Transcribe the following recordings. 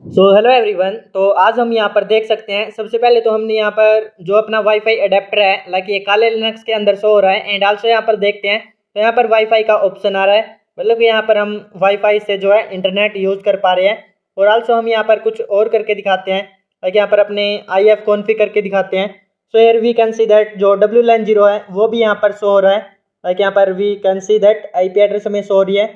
Hello everyone. तो आज हम यहाँ पर देख सकते हैं, सबसे पहले तो हमने यहाँ पर जो अपना वाईफाई अडेप्टर है, लाइक ये काले लिनक्स के अंदर शो हो रहा है। एंड आल्सो यहाँ पर देखते हैं तो यहाँ पर वाईफाई का ऑप्शन आ रहा है, मतलब कि यहाँ पर हम वाईफाई से जो है इंटरनेट यूज़ कर पा रहे हैं। और आल्सो हम यहाँ पर कुछ और करके दिखाते हैं, लाइक यहाँ पर अपने IF कॉन्फ़िगर करके दिखाते हैं। So here we can see that जो WLAN 0 है वो भी यहाँ पर शो हो रहा है, लाइक यहाँ पर we can see that IP address हमें शो हो रही है।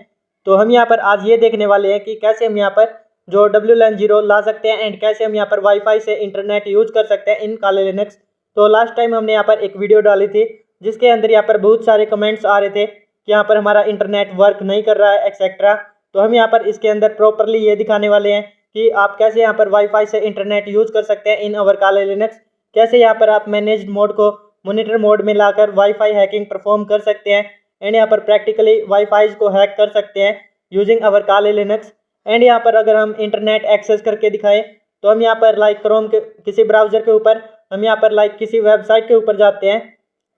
तो हम यहाँ पर आज ये देखने वाले हैं कि कैसे हम यहाँ पर जो WLAN 0 ला सकते हैं एंड कैसे हम यहाँ पर वाईफाई से इंटरनेट यूज कर सकते हैं इन काले लिनक्स। तो लास्ट टाइम हमने यहाँ पर एक वीडियो डाली थी जिसके अंदर यहाँ पर बहुत सारे कमेंट्स आ रहे थे कि यहाँ पर हमारा इंटरनेट वर्क नहीं कर रहा है एक्सेट्रा। तो हम यहाँ पर इसके अंदर प्रॉपरली ये दिखाने वाले हैं कि आप कैसे यहाँ पर वाईफाई से इंटरनेट यूज कर सकते हैं इन अवर काले लिनक्स। कैसे यहाँ पर आप मैनेज्ड मोड को मॉनिटर मोड में लाकर वाईफाई हैकिंग परफॉर्म कर सकते हैं एंड यहाँ पर प्रैक्टिकली वाईफाई को हैक कर सकते हैं यूजिंग अवर काले लिनक्स। एंड यहाँ पर अगर हम इंटरनेट एक्सेस करके दिखाएं तो हम यहाँ पर लाइक क्रोम के किसी ब्राउज़र के ऊपर, हम यहाँ पर लाइक किसी वेबसाइट के ऊपर जाते हैं।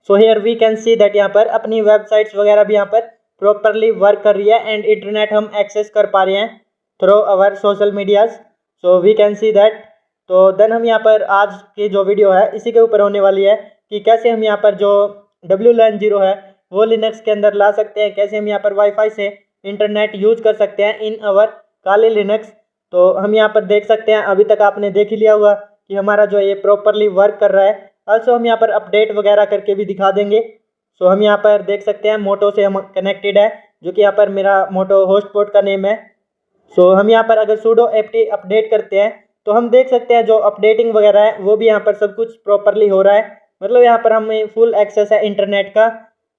So here we can see that यहाँ पर अपनी वेबसाइट्स वगैरह भी यहाँ पर प्रॉपरली वर्क कर रही है एंड इंटरनेट हम एक्सेस कर पा रहे हैं through our social medias. So we can see that. तो देन हम यहाँ पर आज की जो वीडियो है इसी के ऊपर होने वाली है कि कैसे हम यहाँ पर जो WLAN 0 है वो लिनक्स के अंदर ला सकते हैं, कैसे हम यहाँ पर वाईफाई से इंटरनेट यूज कर सकते हैं इन अवर काले लिनक्स। तो हम यहाँ पर देख सकते हैं, अभी तक आपने देख ही लिया होगा कि हमारा जो ये प्रॉपरली वर्क कर रहा है। ऑल्सो हम यहाँ पर अपडेट वगैरह करके भी दिखा देंगे। सो हम यहाँ पर देख सकते हैं मोटो से हम कनेक्टेड है, जो कि यहाँ पर मेरा मोटो होस्ट पोर्ट का नेम है। सो हम यहाँ पर अगर sudo apt अपडेट करते हैं तो हम देख सकते हैं जो अपडेटिंग वगैरह है वो भी यहाँ पर सब कुछ प्रॉपरली हो रहा है, मतलब यहाँ पर हमें फुल एक्सेस है इंटरनेट का।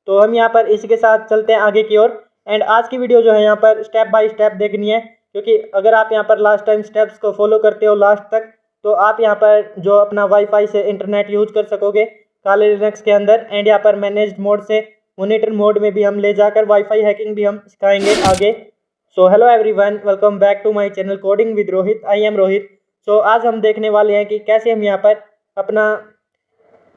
तो हम यहाँ पर इसी के साथ चलते हैं आगे की ओर। एंड आज की वीडियो जो है यहाँ पर स्टेप बाय स्टेप देखनी है, क्योंकि अगर आप यहाँ पर लास्ट टाइम स्टेप्स को फॉलो करते हो लास्ट तक तो आप यहाँ पर जो अपना वाईफाई से इंटरनेट यूज कर सकोगे काले लिनक्स के अंदर। एंड यहाँ पर मैनेज्ड मोड से मॉनिटर मोड में भी हम ले जाकर वाईफाई हैकिंग भी हम सिखाएंगे आगे। So hello everyone, welcome back to my channel coding with Rohit. I am Rohit. So आज हम देखने वाले हैं कि कैसे हम यहाँ पर अपना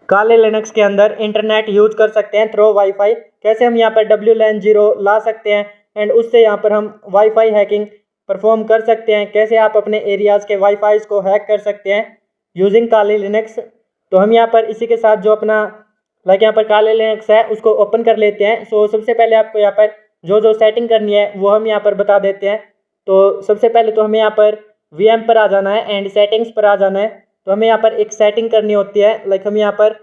काले लिनक्स के अंदर इंटरनेट यूज कर सकते हैं थ्रू वाईफाई, कैसे हम यहाँ पर WLAN 0 ला सकते हैं एंड उससे यहाँ पर हम वाईफाई हैकिंग परफॉर्म कर सकते हैं, कैसे आप अपने एरियाज़ के वाईफाई को हैक कर सकते हैं यूजिंग काले लिनक्स। तो हम यहाँ पर इसी के साथ जो अपना लाइक यहाँ पर काले लिनक्स है उसको ओपन कर लेते हैं। सो सबसे पहले आपको यहाँ पर जो जो सेटिंग करनी है वो हम यहाँ पर बता देते हैं। तो सबसे पहले तो हमें यहाँ पर VM पर आ जाना है एंड सेटिंग्स पर आ जाना है। तो हमें यहाँ पर एक सेटिंग करनी होती है, लाइक हम यहाँ पर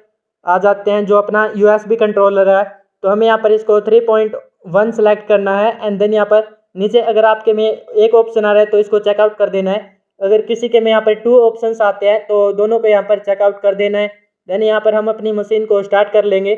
आ जाते हैं जो अपना USB कंट्रोलर है। तो हमें यहाँ पर इसको 3.1 सेलेक्ट करना है एंड देन यहाँ पर नीचे अगर आपके में एक ऑप्शन आ रहा है तो इसको चेकआउट कर देना है। अगर किसी के में यहाँ पर 2 ऑप्शंस आते हैं तो दोनों को यहाँ पर चेकआउट कर देना है। देन यहाँ पर हम अपनी मशीन को स्टार्ट कर लेंगे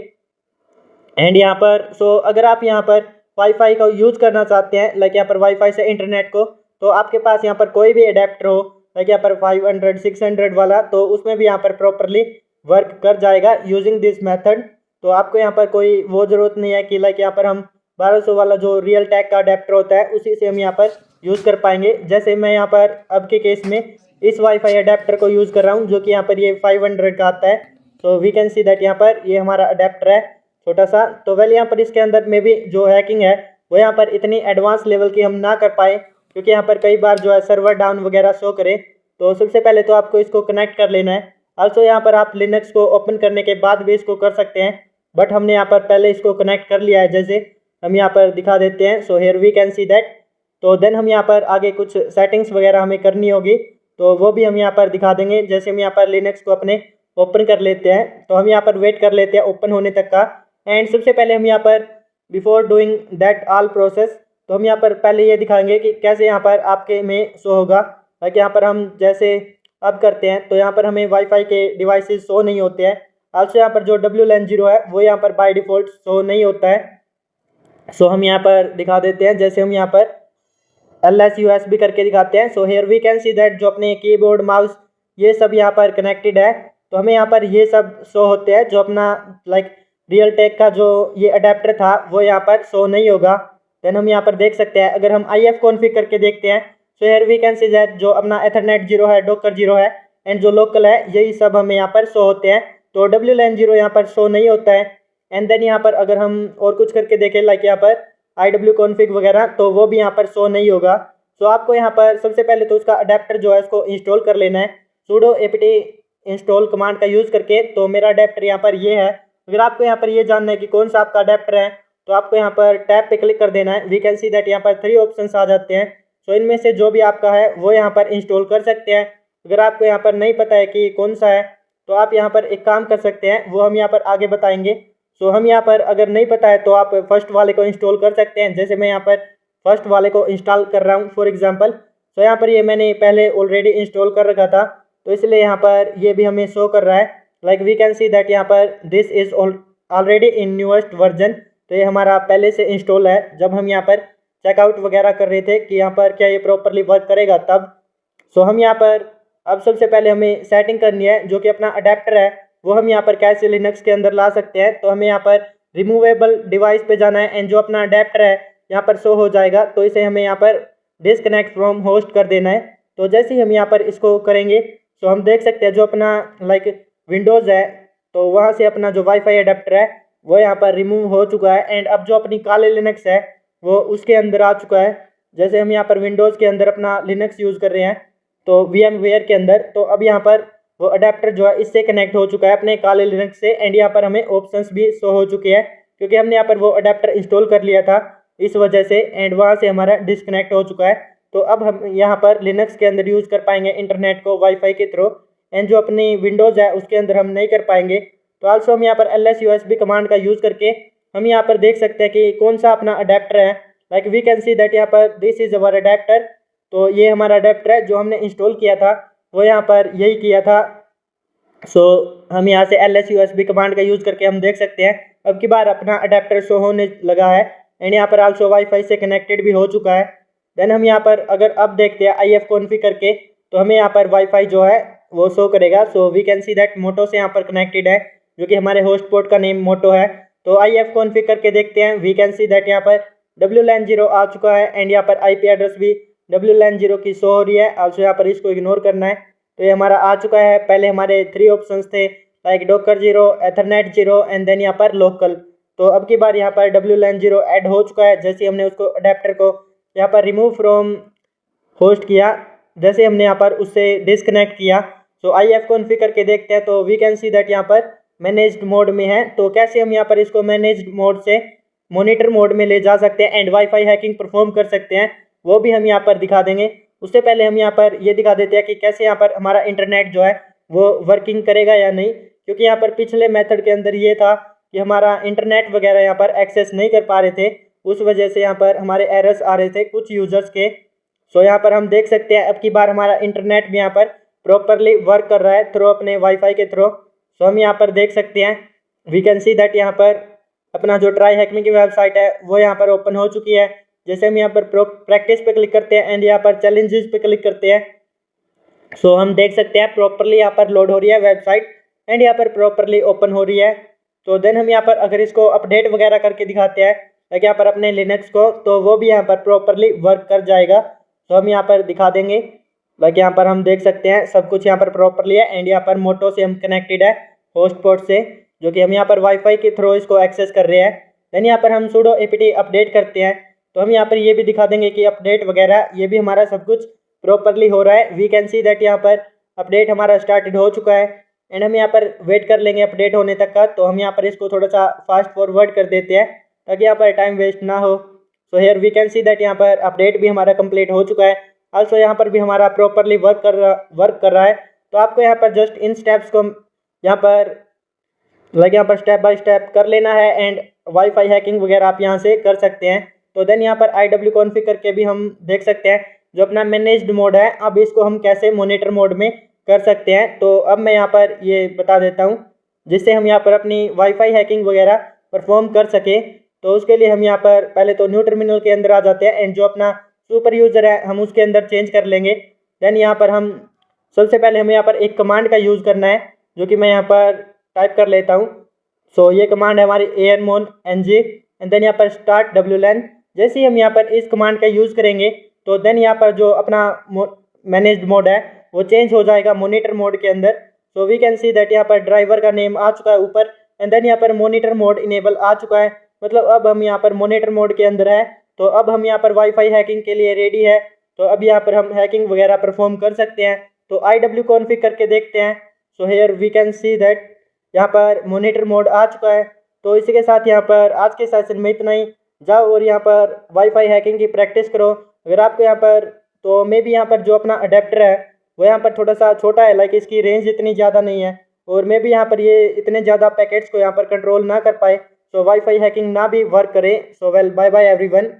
एंड यहाँ पर अगर आप यहाँ पर वाईफाई का यूज़ करना चाहते हैं, लाइक यहाँ पर वाईफाई से इंटरनेट को, तो आपके पास यहाँ पर कोई भी अडेप्टर हो, लाइक यहाँ पर 500 600 वाला, तो उसमें भी यहाँ पर प्रॉपरली वर्क कर जाएगा यूजिंग दिस मेथड। तो आपको यहाँ पर कोई वो ज़रूरत नहीं है कि लाइक यहाँ पर हम 1200 वाला जो रियल टेक का अडेप्टर होता है उसी से हम यहाँ पर यूज़ कर पाएंगे। जैसे मैं यहाँ पर अब के केस में इस वाईफाई अडेप्टर को यूज़ कर रहा हूँ जो कि यहाँ पर ये 500 का आता है। तो वी कैन सी दैट यहाँ पर ये हमारा अडेप्टर है छोटा सा। तो वेल यहाँ पर इसके अंदर में भी जो हैकिंग है वो यहाँ पर इतनी एडवांस लेवल की हम ना कर पाए, क्योंकि यहाँ पर कई बार जो है सर्वर डाउन वगैरह शो करे। तो सबसे पहले तो आपको इसको कनेक्ट कर लेना है। आल्सो यहाँ पर आप लिनक्स को ओपन करने के बाद भी इसको कर सकते हैं, बट हमने यहाँ पर पहले इसको कनेक्ट कर लिया है, जैसे हम यहाँ पर दिखा देते हैं। So here we can see that. तो देन हम यहाँ पर आगे कुछ सेटिंग्स वगैरह हमें करनी होगी तो वो भी हम यहाँ पर दिखा देंगे। जैसे हम यहाँ पर लिनक्स को अपने ओपन कर लेते हैं तो हम यहाँ पर वेट कर लेते हैं ओपन होने तक का। एंड सबसे पहले हम यहाँ पर before doing that all process, तो हम यहाँ पर पहले ये दिखाएंगे कि कैसे यहाँ पर आपके में शो होगा। लाइक यहाँ पर हम जैसे अब करते हैं तो यहाँ पर हमें वाईफाई के डिवाइसेस शो नहीं होते हैं। आल्सो यहाँ पर जो WLAN 0 है वो यहाँ पर बाय डिफ़ॉल्ट शो नहीं होता है। सो हम यहाँ पर दिखा देते हैं, जैसे हम यहाँ पर LS USB करके दिखाते हैं। So here we can see that जो अपने कीबोर्ड माउस ये सब यहाँ पर कनेक्टेड है, तो हमें यहाँ पर ये सब शो होते हैं। जो अपना लाइक रियल टेक का जो ये अडेप्टर था वो यहाँ पर शो नहीं होगा। देन हम यहाँ पर देख सकते हैं, अगर हम IF कॉन्फ़िगर करके देखते हैं so here we can see that जो अपना एथरनेट 0 है, डोकर 0 है एंड जो लोकल है यही सब हमें यहाँ पर शो होते हैं। तो WLAN 0 यहाँ पर शो नहीं होता है। एंड देन यहाँ पर अगर हम और कुछ करके देखें, लाइक यहाँ पर IW कॉन्फ़िग वगैरह, तो वो भी यहाँ पर शो नहीं होगा। सो आपको यहाँ पर सबसे पहले तो उसका अडेप्टर जो है उसको इंस्टॉल कर लेना है sudo apt इंस्टॉल कमांड का यूज़ करके। तो मेरा अडेप्टर यहाँ पर ये है। अगर आपको यहाँ पर ये जानना है कि कौन सा आपका अडेप्टर है तो आपको यहाँ पर टैब पे क्लिक कर देना है। वी कैन सी दैट यहाँ पर 3 ऑप्शंस आ जाते हैं। सो इनमें से जो भी आपका है वो यहाँ पर इंस्टॉल कर सकते हैं। अगर आपको यहाँ पर नहीं पता है कि कौन सा है तो आप यहाँ पर एक काम कर सकते हैं, वो हम यहाँ पर आगे बताएंगे। सो हम यहाँ पर अगर नहीं पता है तो आप फर्स्ट वाले को इंस्टॉल कर सकते हैं। जैसे मैं यहाँ पर फर्स्ट वाले को इंस्टॉल कर रहा हूँ फॉर एग्जांपल। तो यहाँ पर ये मैंने पहले ऑलरेडी इंस्टॉल कर रखा था तो इसलिए यहाँ पर ये भी हमें शो कर रहा है। Like we can see that यहाँ पर this is already in newest version. तो ये हमारा पहले से इंस्टॉल है। जब हम यहाँ पर चेकआउट वगैरह कर रहे थे कि यहाँ पर क्या ये प्रॉपरली वर्क करेगा तब। सो हम यहाँ पर अब सबसे पहले हमें सेटिंग करनी है जो कि अपना अडेप्टर है वो हम यहाँ पर कैसे लिनक्स के अंदर ला सकते हैं। तो हमें यहाँ पर रिमूवेबल डिवाइस पे जाना है एंड जो अपना अडेप्टर है यहाँ पर शो हो जाएगा। तो इसे हमें यहाँ पर डिसकनेक्ट फ्रॉम होस्ट कर देना है। तो जैसे ही हम यहाँ पर इसको करेंगे तो हम देख सकते हैं जो अपना लाइक विंडोज़ है तो वहाँ से अपना जो वाईफाई अडेप्टर है वो यहाँ पर रिमूव हो चुका है एंड अब जो अपनी काले लिनक्स है वो उसके अंदर आ चुका है। जैसे हम यहाँ पर विंडोज़ के अंदर अपना लिनक्स यूज़ कर रहे हैं तो VMware के अंदर, तो अब यहाँ पर वो अडेप्टर जो है इससे कनेक्ट हो चुका है अपने काले लिनक्स से एंड यहाँ पर हमें ऑप्शंस भी शो हो चुके हैं क्योंकि हमने यहाँ पर वो अडेप्टर इंस्टॉल कर लिया था इस वजह से एंड वहाँ से हमारा डिस्कनेक्ट हो चुका है। तो अब हम यहाँ पर लिनक्स के अंदर यूज़ कर पाएंगे इंटरनेट को वाईफाई के थ्रू एंड जो अपनी विंडोज़ है उसके अंदर हम नहीं कर पाएंगे। तो आल्सो हम यहाँ पर ls USB कमांड का यूज़ करके हम यहाँ पर देख सकते हैं कि कौन सा अपना अडेप्टर है। Like we can see that यहाँ पर दिस इज़ अवर अडेप्टर। तो ये हमारा अडेप्टर है जो हमने इंस्टॉल किया था वो यहाँ पर यही किया था। सो हम यहाँ से ls USB कमांड का यूज़ करके हम देख सकते हैं अब की बार अपना अडेप्टर शो होने लगा है एंड यहाँ पर आल्सो वाईफाई से कनेक्टेड भी हो चुका है। देन हम यहाँ पर अगर अब देखते हैं IF कॉन्फ़िग करके तो हमें यहाँ पर वाईफाई जो है वो शो करेगा। So we can see that Moto से यहाँ पर कनेक्टेड है जो कि हमारे होस्ट पोर्ट का नेम मोटो है। तो IF कॉन्फ़िग करके देखते हैं। वी कैन सी दैट यहाँ पर WLAN 0 आ चुका है एंड यहाँ पर IP एड्रेस भी WLAN 0 की शो हो रही है। आल्सो यहाँ पर इसको इग्नोर करना है। तो ये हमारा आ चुका है। पहले हमारे 3 ऑप्शंस थे like docker 0, ethernet 0 and then यहाँ पर लोकल। तो अब की बार यहाँ पर WLAN 0 ऐड हो चुका है जैसे हमने उसको अडेप्टर को यहाँ पर रिमूव फ्रॉम होस्ट किया, जैसे हमने यहाँ पर उससे डिसकनेक्ट किया। सो IF कॉन्फ़िग करके देखते हैं तो वी कैन सी दैट यहाँ पर मैनेज्ड मोड में है। तो कैसे हम यहाँ पर इसको मैनेज्ड मोड से मॉनिटर मोड में ले जा सकते हैं एंड वाईफाई हैकिंग परफॉर्म कर सकते हैं वो भी हम यहाँ पर दिखा देंगे। उससे पहले हम यहाँ पर ये दिखा देते हैं कि कैसे यहाँ पर हमारा इंटरनेट जो है वो वर्किंग करेगा या नहीं, क्योंकि यहाँ पर पिछले मेथड के अंदर ये था कि हमारा इंटरनेट वगैरह यहाँ पर एक्सेस नहीं कर पा रहे थे, उस वजह से यहाँ पर हमारे एरर्स आ रहे थे कुछ यूज़र्स के। सो यहाँ पर हम देख सकते हैं अब की बार हमारा इंटरनेट भी यहाँ पर प्रॉपरली वर्क कर रहा है थ्रू अपने वाईफाई के थ्रू। सो हम यहाँ पर देख सकते हैं वी कैन सी दैट यहाँ पर अपना जो ट्राई हैक मी की वेबसाइट है वो यहाँ पर ओपन हो चुकी है। जैसे हम यहाँ पर प्रैक्टिस पे क्लिक करते हैं एंड यहाँ पर चैलेंजेस पे क्लिक करते हैं सो हम देख सकते हैं प्रॉपरली यहाँ पर लोड हो रही है वेबसाइट एंड यहाँ पर प्रॉपरली ओपन हो रही है। तो देन हम यहाँ पर अगर इसको अपडेट वगैरह करके दिखाते हैं लाइक यहाँ पर अपने लिनक्स को तो वो भी यहाँ पर प्रॉपरली वर्क कर जाएगा। तो हम यहाँ पर दिखा देंगे लाइक यहाँ पर हम देख सकते हैं सब कुछ यहाँ पर प्रॉपरली है एंड यहाँ पर मोटो से हम कनेक्टेड है होस्ट पोर्ट से जो कि हम यहाँ पर वाईफाई के थ्रू इसको एक्सेस कर रहे हैं। देन यहाँ पर हम sudo apt अपडेट करते हैं तो हम यहाँ पर ये भी दिखा देंगे कि अपडेट वगैरह ये भी हमारा सब कुछ प्रॉपरली हो रहा है। वी कैन सी दैट यहाँ पर अपडेट हमारा स्टार्टेड हो चुका है एंड हम यहाँ पर वेट कर लेंगे अपडेट होने तक का। तो हम यहाँ पर इसको थोड़ा सा फास्ट फॉरवर्ड कर देते हैं ताकि यहाँ पर टाइम वेस्ट ना हो। So here we can see that यहाँ पर अपडेट भी हमारा कंप्लीट हो चुका है। आल्सो यहाँ पर भी हमारा प्रॉपरली वर्क कर रहा है। तो आपको यहाँ पर जस्ट इन स्टेप्स को यहाँ पर यहाँ पर स्टेप बाय स्टेप कर लेना है एंड वाईफाई हैकिंग वगैरह आप यहाँ से कर सकते हैं। तो देन यहाँ पर IW कॉन्फ़िग करके भी हम देख सकते हैं जो अपना मैनेज्ड मोड है अब इसको हम कैसे मॉनिटर मोड में कर सकते हैं। तो अब मैं यहाँ पर ये बता देता हूँ जिससे हम यहाँ पर अपनी वाईफाई हैकिंग वगैरह परफॉर्म कर सके। तो उसके लिए हम यहाँ पर पहले तो न्यू टर्मिनल के अंदर आ जाते हैं एंड जो अपना सुपर यूज़र है हम उसके अंदर चेंज कर लेंगे। देन यहाँ पर हम सबसे पहले हमें यहाँ पर एक कमांड का यूज़ करना है जो कि मैं यहाँ पर टाइप कर लेता हूँ। सो ये कमांड है हमारी anmon ng एंड देन यहाँ पर स्टार्ट WLAN। जैसे ही हम यहाँ पर इस कमांड का यूज़ करेंगे तो देन यहाँ पर जो अपना मैनेज्ड मोड है वो चेंज हो जाएगा मॉनिटर मोड के अंदर। So we can see that यहाँ पर ड्राइवर का नेम आ चुका है ऊपर एंड देन यहाँ पर मॉनिटर मोड इनेबल आ चुका है, मतलब अब हम यहाँ पर मॉनिटर मोड के अंदर है। तो अब हम यहाँ पर वाईफाई हैकिंग के लिए रेडी है। तो अब यहाँ पर हम हैकिंग वगैरह परफॉर्म कर सकते हैं। तो IW कॉन्फ़िग करके देखते हैं। So here we can see that यहाँ पर मॉनिटर मोड आ चुका है। तो इसी के साथ यहाँ पर आज के सेशन में इतना ही। जाओ और यहाँ पर वाईफाई हैकिंग की प्रैक्टिस करो। अगर आपको यहाँ पर तो मे भी यहाँ पर जो अपना अडेप्टर है वो यहाँ पर थोड़ा सा छोटा है, लाइक इसकी रेंज इतनी ज़्यादा नहीं है और मे भी यहाँ पर ये इतने ज़्यादा पैकेट्स को यहाँ पर कंट्रोल ना कर पाए। सो वाईफाई हैकिंग ना भी वर्क करे। So well, bye bye everyone.